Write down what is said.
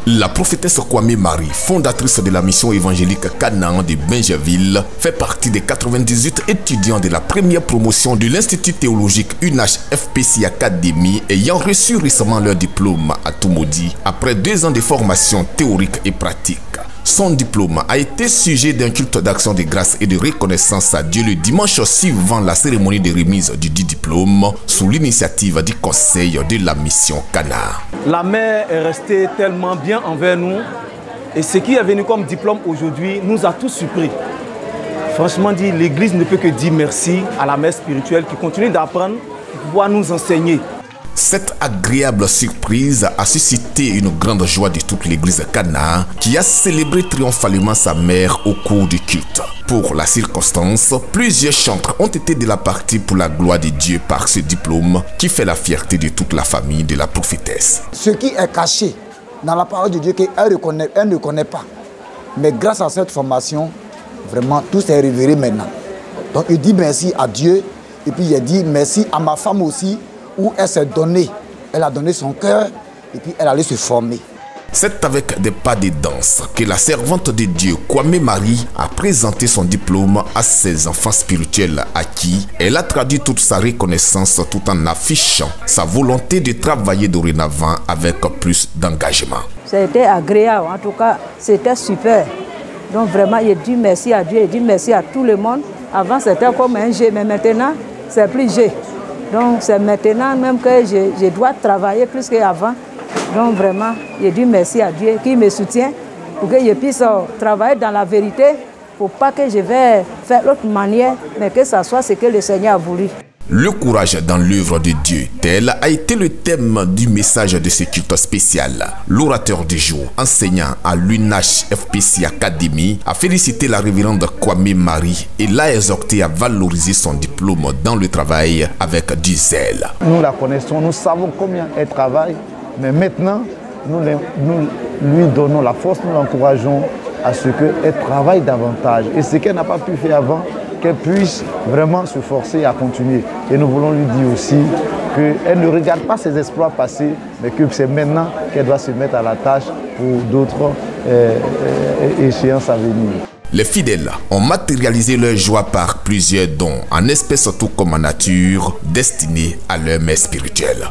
La prophétesse Kwame Marie, fondatrice de la mission évangélique Canaan de Bingerville, fait partie des 98 étudiants de la première promotion de l'Institut théologique UNACH FPC Academy ayant reçu récemment leur diplôme à Toumoudi après 2 ans de formation théorique et pratique. Son diplôme a été sujet d'un culte d'action de grâce et de reconnaissance à Dieu le dimanche suivant la cérémonie de remise du dit diplôme sous l'initiative du conseil de la mission Canaan. La mère est restée tellement bien envers nous et ce qui est venu comme diplôme aujourd'hui nous a tous surpris. Franchement dit, l'Église ne peut que dire merci à la mère spirituelle qui continue d'apprendre, qui pouvoir nous enseigner. Cette agréable surprise a suscité une grande joie de toute l'église Canaan qui a célébré triomphalement sa mère au cours du culte. Pour la circonstance, plusieurs chantres ont été de la partie pour la gloire de Dieu par ce diplôme qui fait la fierté de toute la famille de la prophétesse. Ce qui est caché dans la parole de Dieu qu'elle ne connaît pas. Mais grâce à cette formation, vraiment tout s'est révélé maintenant. Donc il dit merci à Dieu et puis il dit merci à ma femme aussi, où elle s'est donnée, elle a donné son cœur et puis elle allait se former. C'est avec des pas de danse que la servante de Dieu, Kwame Marie, a présenté son diplôme à ses enfants spirituels à qui elle a traduit toute sa reconnaissance tout en affichant sa volonté de travailler dorénavant avec plus d'engagement. C'était agréable, en tout cas, c'était super. Donc vraiment, il dit merci à Dieu, il dit merci à tout le monde. Avant, c'était comme un G, mais maintenant, c'est plus G. Donc c'est maintenant même que je dois travailler plus qu'avant. Donc vraiment, je dis merci à Dieu qui me soutient pour que je puisse travailler dans la vérité, pour pas que je vais faire l'autre manière, mais que ça soit ce que le Seigneur a voulu. Le courage dans l'œuvre de Dieu, tel a été le thème du message de ce culte spécial. L'orateur du jour, enseignant à l'UNACH FPC Academy, a félicité la révérende Kwame Marie et l'a exhorté à valoriser son diplôme dans le travail avec du zèle. Nous la connaissons, nous savons combien elle travaille, mais maintenant, nous lui donnons la force, nous l'encourageons à ce qu'elle travaille davantage. Et ce qu'elle n'a pas pu faire avant, qu'elle puisse vraiment se forcer à continuer. Et nous voulons lui dire aussi qu'elle ne regarde pas ses exploits passés, mais que c'est maintenant qu'elle doit se mettre à la tâche pour d'autres échéances à venir. Les fidèles ont matérialisé leur joie par plusieurs dons, en espèces tout comme en nature, destinés à leur mère spirituelle.